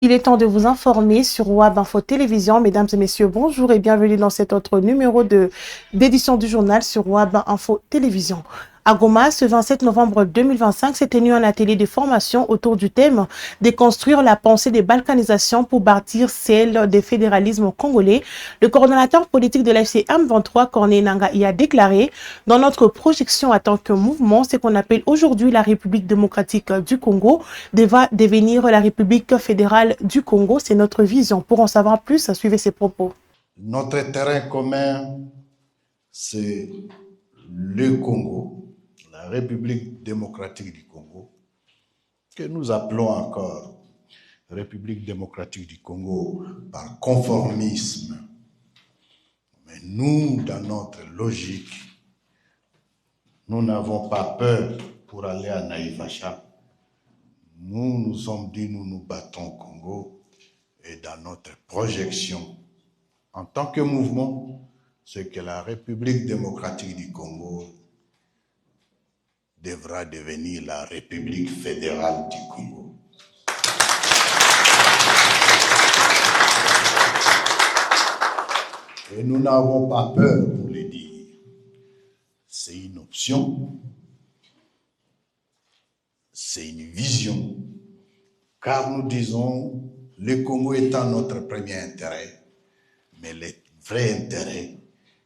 Il est temps de vous informer sur WAB Info Télévision. Mesdames et messieurs, bonjour et bienvenue dans cet autre numéro d'édition du journal sur WAB Info Télévision. À Goma, ce 27 novembre 2025, s'est tenu un atelier de formation autour du thème « Déconstruire la pensée des balkanisations pour bâtir celle des fédéralismes congolais ». Le coordonnateur politique de l'AFC M23, Corneille Nangaa, y a déclaré « Dans notre projection en tant que mouvement, ce qu'on appelle aujourd'hui la République démocratique du Congo va devenir la République fédérale du Congo. C'est notre vision. » Pour en savoir plus, suivez ces propos. Notre terrain commun, c'est le Congo. La République démocratique du Congo, que nous appelons encore République démocratique du Congo par conformisme. Mais nous, dans notre logique, nous n'avons pas peur pour aller à Naïvacha. Nous nous sommes dit, nous nous battons au Congo et dans notre projection en tant que mouvement, c'est que la République démocratique du Congo devra devenir la République fédérale du Congo. Et nous n'avons pas peur pour le dire. C'est une option, c'est une vision, car nous disons, le Congo étant notre premier intérêt, mais le vrai intérêt,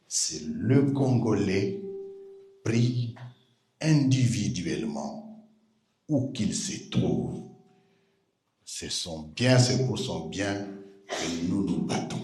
c'est le Congolais pris individuellement, où qu'il se trouve. C'est pour son bien que nous nous battons.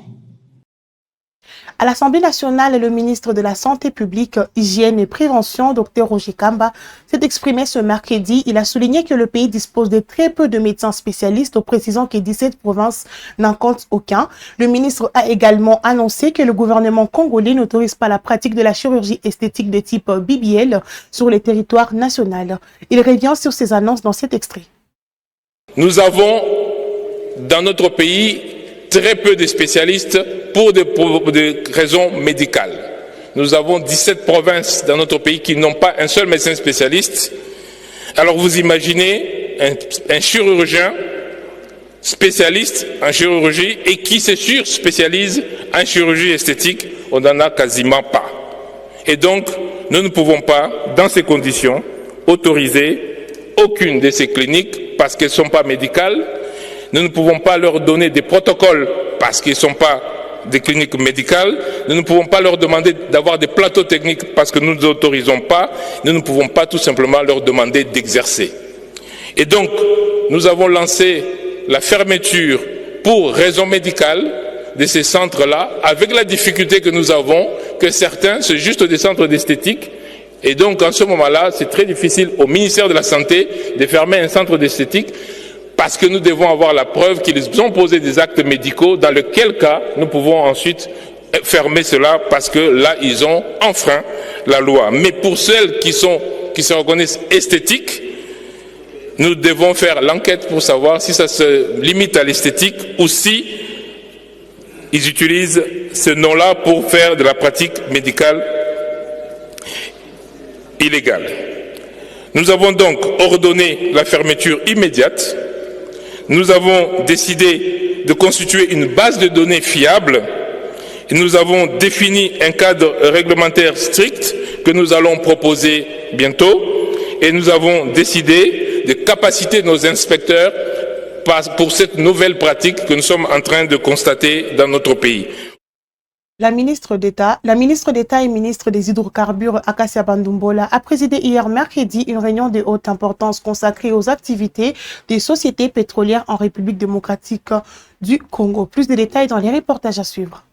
À l'Assemblée nationale, le ministre de la Santé publique, Hygiène et Prévention, Dr Roger Kamba, s'est exprimé ce mercredi. Il a souligné que le pays dispose de très peu de médecins spécialistes, précisant que 17 provinces n'en comptent aucun. Le ministre a également annoncé que le gouvernement congolais n'autorise pas la pratique de la chirurgie esthétique de type BBL sur le territoire national. Il revient sur ces annonces dans cet extrait. Nous avons dans notre pays très peu de spécialistes pour des raisons médicales. Nous avons 17 provinces dans notre pays qui n'ont pas un seul médecin spécialiste. Alors vous imaginez un chirurgien spécialiste en chirurgie et qui se surspécialise en chirurgie esthétique, on n'en a quasiment pas. Et donc, nous ne pouvons pas, dans ces conditions, autoriser aucune de ces cliniques parce qu'elles ne sont pas médicales. Nous ne pouvons pas leur donner des protocoles parce qu'ils ne sont pas des cliniques médicales. Nous ne pouvons pas leur demander d'avoir des plateaux techniques parce que nous ne les autorisons pas. Nous ne pouvons pas tout simplement leur demander d'exercer. Et donc, nous avons lancé la fermeture pour raison médicale de ces centres-là, avec la difficulté que nous avons, que certains, c'est juste des centres d'esthétique. Et donc, en ce moment-là, c'est très difficile au ministère de la Santé de fermer un centre d'esthétique parce que nous devons avoir la preuve qu'ils ont posé des actes médicaux, dans lequel cas nous pouvons ensuite fermer cela parce que là, ils ont enfreint la loi. Mais pour celles qui se reconnaissent esthétiques, nous devons faire l'enquête pour savoir si ça se limite à l'esthétique ou si ils utilisent ce nom-là pour faire de la pratique médicale illégale. Nous avons donc ordonné la fermeture immédiate. Nous avons décidé de constituer une base de données fiable. Et nous avons défini un cadre réglementaire strict que nous allons proposer bientôt. Et nous avons décidé de capaciter nos inspecteurs pour cette nouvelle pratique que nous sommes en train de constater dans notre pays. La ministre d'État et ministre des Hydrocarbures, Akacia Bandumbola, a présidé hier mercredi une réunion de haute importance consacrée aux activités des sociétés pétrolières en République démocratique du Congo. Plus de détails dans les reportages à suivre.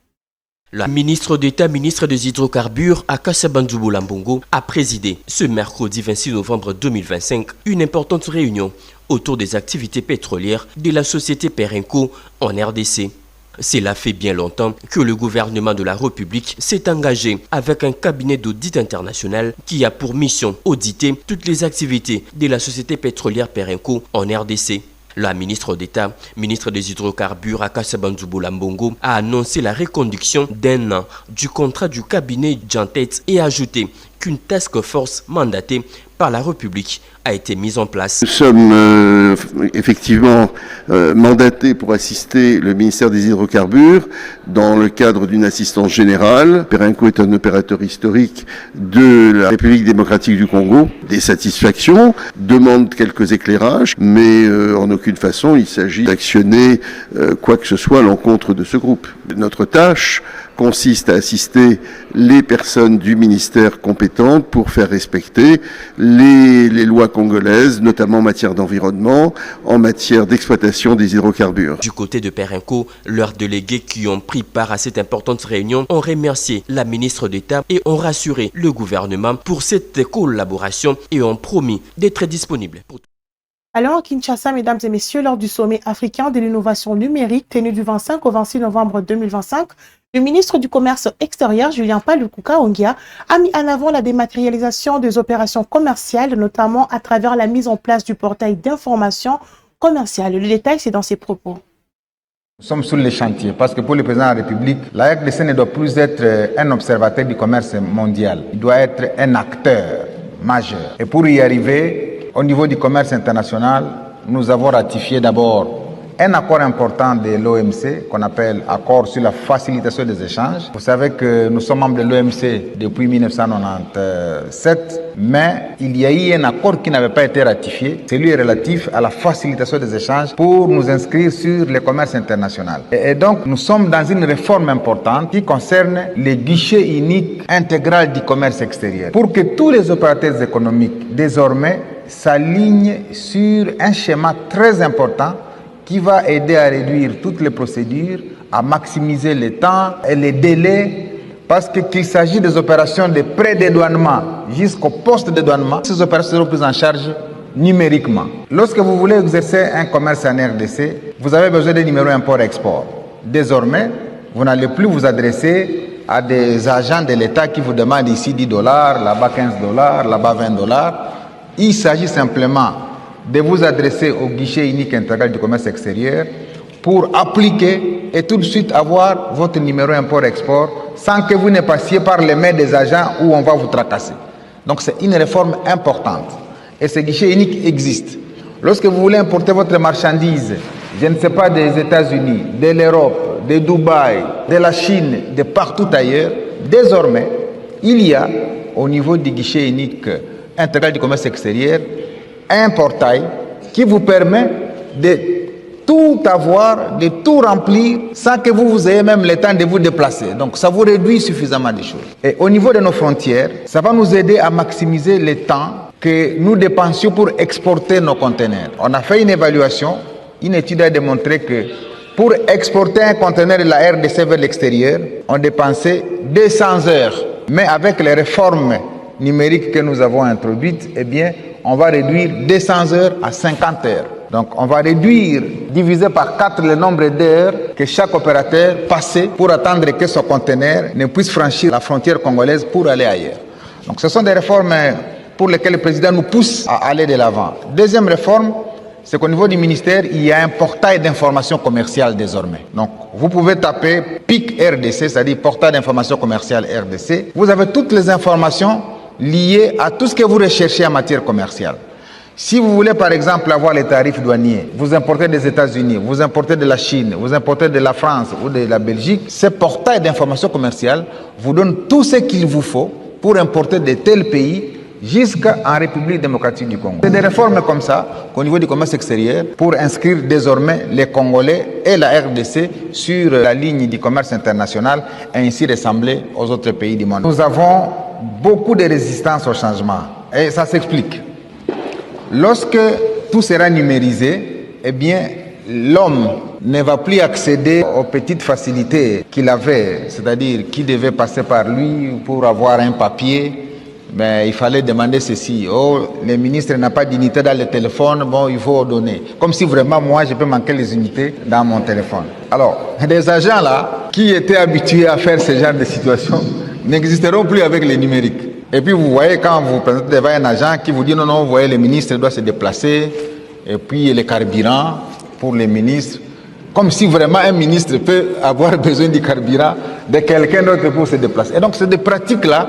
La ministre d'État, ministre des Hydrocarbures, Akacia Bandumbola Mbongo, a présidé ce mercredi 26 novembre 2025 une importante réunion autour des activités pétrolières de la société Perenco en RDC. Cela fait bien longtemps que le gouvernement de la République s'est engagé avec un cabinet d'audit international qui a pour mission auditer toutes les activités de la société pétrolière Perenco en RDC. La ministre d'État, ministre des Hydrocarbures, Akacia Bandumbola Mbongo, a annoncé la reconduction d'un an du contrat du cabinet Jantet et a ajouté qu'une task force mandatée par la République a été mise en place. Nous sommes effectivement mandatés pour assister le ministère des Hydrocarbures dans le cadre d'une assistance générale. Perenco est un opérateur historique de la République démocratique du Congo. Des satisfactions, demande quelques éclairages, mais en aucune façon il s'agit d'actionner quoi que ce soit à l'encontre de ce groupe. Notre tâche consiste à assister les personnes du ministère compétentes pour faire respecter les lois congolaises, notamment en matière d'environnement, en matière d'exploitation des hydrocarbures. Du côté de Perenco, leurs délégués qui ont pris part à cette importante réunion ont remercié la ministre d'État et ont rassuré le gouvernement pour cette collaboration et ont promis d'être disponibles. Alors, à Kinshasa, mesdames et messieurs, lors du sommet africain de l'innovation numérique tenu du 25 au 26 novembre 2025, le ministre du Commerce extérieur, Julien Paluku-Kahongya, a mis en avant la dématérialisation des opérations commerciales, notamment à travers la mise en place du portail d'information commerciale. Le détail, c'est dans ses propos. Nous sommes sur les chantiers parce que pour le président de la République, la RDC ne doit plus être un observateur du commerce mondial. Il doit être un acteur majeur. Et pour y arriver, au niveau du commerce international, nous avons ratifié d'abord un accord important de l'OMC qu'on appelle accord sur la facilitation des échanges. Vous savez que nous sommes membres de l'OMC depuis 1997, mais il y a eu un accord qui n'avait pas été ratifié. Celui est relatif à la facilitation des échanges pour nous inscrire sur le commerce international. Et donc, nous sommes dans une réforme importante qui concerne les guichets uniques intégral du commerce extérieur. Pour que tous les opérateurs économiques, désormais, s'alignent sur un schéma très important qui va aider à réduire toutes les procédures, à maximiser le temps et les délais, parce qu'il s'agit des opérations de pré-dédouanement jusqu'au post-dédouanement. Ces opérations seront prises en charge numériquement. Lorsque vous voulez exercer un commerce en RDC, vous avez besoin d'un numéro import-export. Désormais, vous n'allez plus vous adresser à des agents de l'État qui vous demandent ici $10, là-bas $15, là-bas $20. Il s'agit simplement de vous adresser au guichet unique intégral du commerce extérieur pour appliquer et tout de suite avoir votre numéro import-export sans que vous ne passiez par les mains des agents où on va vous tracasser. Donc c'est une réforme importante et ce guichet unique existe. Lorsque vous voulez importer votre marchandise, je ne sais pas, des États-Unis, de l'Europe, de Dubaï, de la Chine, de partout ailleurs, désormais, il y a au niveau du guichet unique intégral du commerce extérieur un portail qui vous permet de tout avoir, de tout remplir sans que vous ayez même le temps de vous déplacer. Donc ça vous réduit suffisamment des choses. Et au niveau de nos frontières, ça va nous aider à maximiser le temps que nous dépensions pour exporter nos conteneurs. On a fait une évaluation, une étude a démontré que pour exporter un conteneur de la RDC vers l'extérieur, on dépensait 200 heures. Mais avec les réformes numériques que nous avons introduites, eh bien, on va réduire 200 heures à 50 heures. Donc, on va réduire, diviser par 4 le nombre d'heures que chaque opérateur passait pour attendre que son conteneur ne puisse franchir la frontière congolaise pour aller ailleurs. Donc, ce sont des réformes pour lesquelles le président nous pousse à aller de l'avant. Deuxième réforme, c'est qu'au niveau du ministère, il y a un portail d'information commerciale désormais. Donc, vous pouvez taper PIC RDC, c'est-à-dire portail d'information commerciale RDC. Vous avez toutes les informations liées à tout ce que vous recherchez en matière commerciale. Si vous voulez par exemple avoir les tarifs douaniers, vous importez des États-Unis, vous importez de la Chine, vous importez de la France ou de la Belgique, ce portail d'information commerciale vous donne tout ce qu'il vous faut pour importer de tels pays jusqu'en République démocratique du Congo. C'est des réformes comme ça qu'au niveau du commerce extérieur pour inscrire désormais les Congolais et la RDC sur la ligne du commerce international et ainsi ressembler aux autres pays du monde. Nous avons beaucoup de résistance au changement et ça s'explique. Lorsque tout sera numérisé, eh bien, l'homme ne va plus accéder aux petites facilités qu'il avait, c'est-à-dire qui devait passer par lui pour avoir un papier. Mais il fallait demander ceci. Oh, le ministre n'a pas d'unité dans le téléphone, bon, il faut donner. Comme si vraiment, moi, je peux manquer les unités dans mon téléphone. Alors, des agents là, qui étaient habitués à faire ce genre de situation, n'existeront plus avec les numériques. Et puis, vous voyez, quand vous présentez devant un agent qui vous dit non, non, vous voyez, le ministre doit se déplacer, et puis les carburants pour les ministres, comme si vraiment un ministre peut avoir besoin du carburant de quelqu'un d'autre pour se déplacer. Et donc, c'est des pratiques là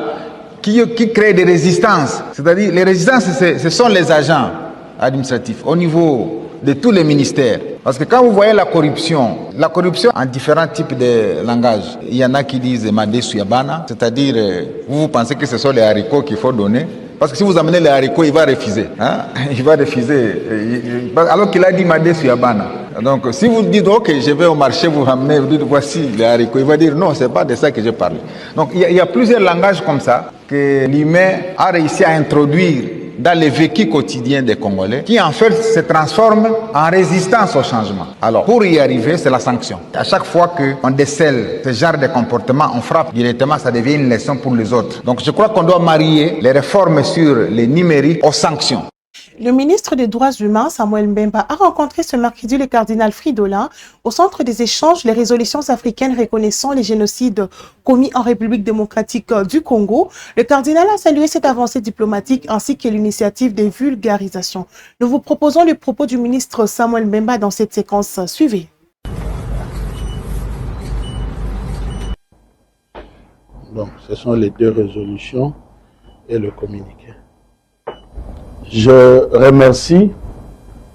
qui créent des résistances. C'est-à-dire, les résistances, ce sont les agents administratifs au niveau de tous les ministères. Parce que quand vous voyez la corruption en différents types de langages, il y en a qui disent Made Suyabana, c'est-à-dire, vous pensez que ce sont les haricots qu'il faut donner. Parce que si vous amenez les haricots, il va refuser. Hein? Il va refuser. Alors qu'il a dit Made Suyabana. Donc, si vous dites, ok, je vais au marché, vous ramenez, vous dites, voici les haricots, il va dire, non, c'est pas de ça que je parle. Donc, il y a plusieurs langages comme ça que l'humain a réussi à introduire dans le vécu quotidien des Congolais, qui en fait se transforme en résistance au changement. Alors, pour y arriver, c'est la sanction. À chaque fois qu'on décèle ce genre de comportement, on frappe directement, ça devient une leçon pour les autres. Donc, je crois qu'on doit marier les réformes sur les numériques aux sanctions. Le ministre des Droits humains, Samuel Mbemba, a rencontré ce mercredi le cardinal Fridolin au centre des échanges les résolutions africaines reconnaissant les génocides commis en République démocratique du Congo. Le cardinal a salué cette avancée diplomatique ainsi que l'initiative de vulgarisation. Nous vous proposons les propos du ministre Samuel Mbemba dans cette séquence. Suivez. Donc, ce sont les deux résolutions et le communiqué. Je remercie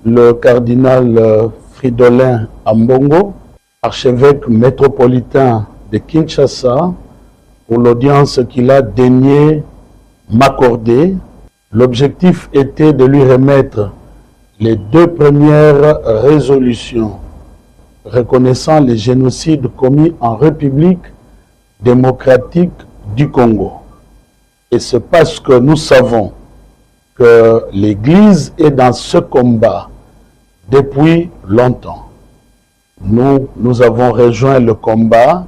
le cardinal Fridolin Ambongo, archevêque métropolitain de Kinshasa, pour l'audience qu'il a daigné m'accorder. L'objectif était de lui remettre les deux premières résolutions reconnaissant les génocides commis en République démocratique du Congo. Et c'est parce que nous savons que l'Église est dans ce combat depuis longtemps. Nous avons rejoint le combat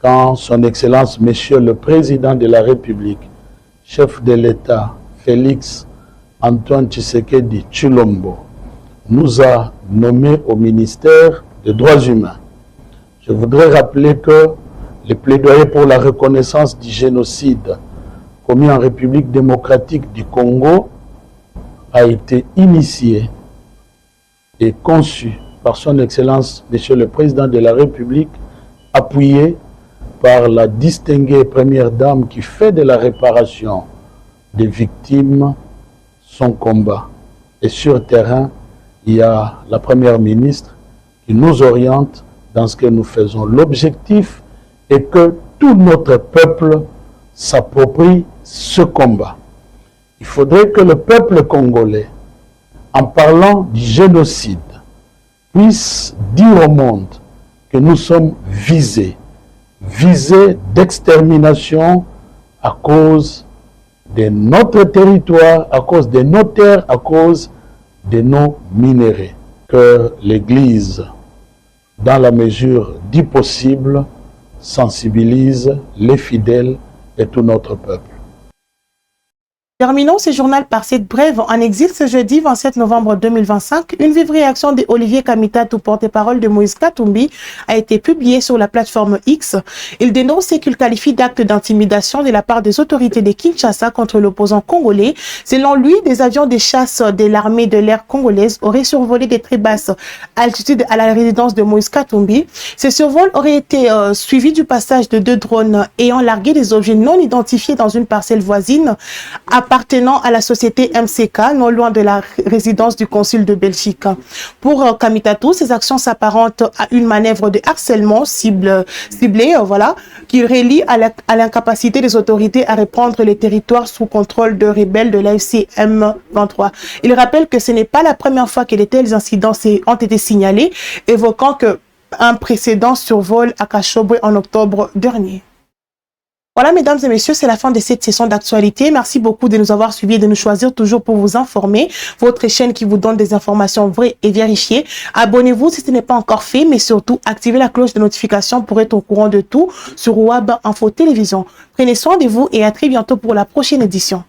quand son Excellence, Monsieur le Président de la République, chef de l'État, Félix Antoine Tshisekedi Tshilombo, nous a nommés au ministère des Droits humains. Je voudrais rappeler que le plaidoyer pour la reconnaissance du génocide commis en République démocratique du Congo a été initié et conçu par son Excellence, Monsieur le Président de la République, appuyé par la distinguée Première Dame qui fait de la réparation des victimes son combat. Et sur terrain, il y a la Première Ministre qui nous oriente dans ce que nous faisons. L'objectif est que tout notre peuple s'approprie ce combat. Il faudrait que le peuple congolais, en parlant du génocide, puisse dire au monde que nous sommes visés d'extermination à cause de notre territoire, à cause de nos terres, à cause de nos minéraux. Que l'Église, dans la mesure du possible, sensibilise les fidèles et tout notre peuple. Terminons ce journal par cette brève en exil ce jeudi 27 novembre 2025. Une vive réaction d'Olivier Kamitatou, porte-parole de Moïse Katumbi, a été publiée sur la plateforme X. Il dénonce ce qu'il qualifie d'acte d'intimidation de la part des autorités de Kinshasa contre l'opposant congolais. Selon lui, des avions de chasse de l'armée de l'air congolaise auraient survolé des très basses altitudes à la résidence de Moïse Katumbi. Ces survols auraient été suivis du passage de 2 drones ayant largué des objets non identifiés dans une parcelle voisine appartenant à la société MCK, non loin de la résidence du consul de Belgique. Pour Kamitatou, ces actions s'apparentent à une manœuvre de harcèlement ciblée, qui relie à l'incapacité des autorités à reprendre les territoires sous contrôle de rebelles de l'AFC M23. Il rappelle que ce n'est pas la première fois que de tels incidents ont été signalés, évoquant un précédent survol à Kashobwe en octobre dernier. Voilà, mesdames et messieurs, c'est la fin de cette session d'actualité. Merci beaucoup de nous avoir suivis et de nous choisir toujours pour vous informer. Votre chaîne qui vous donne des informations vraies et vérifiées. Abonnez-vous si ce n'est pas encore fait, mais surtout, activez la cloche de notification pour être au courant de tout sur WAB Info Télévision. Prenez soin de vous et à très bientôt pour la prochaine édition.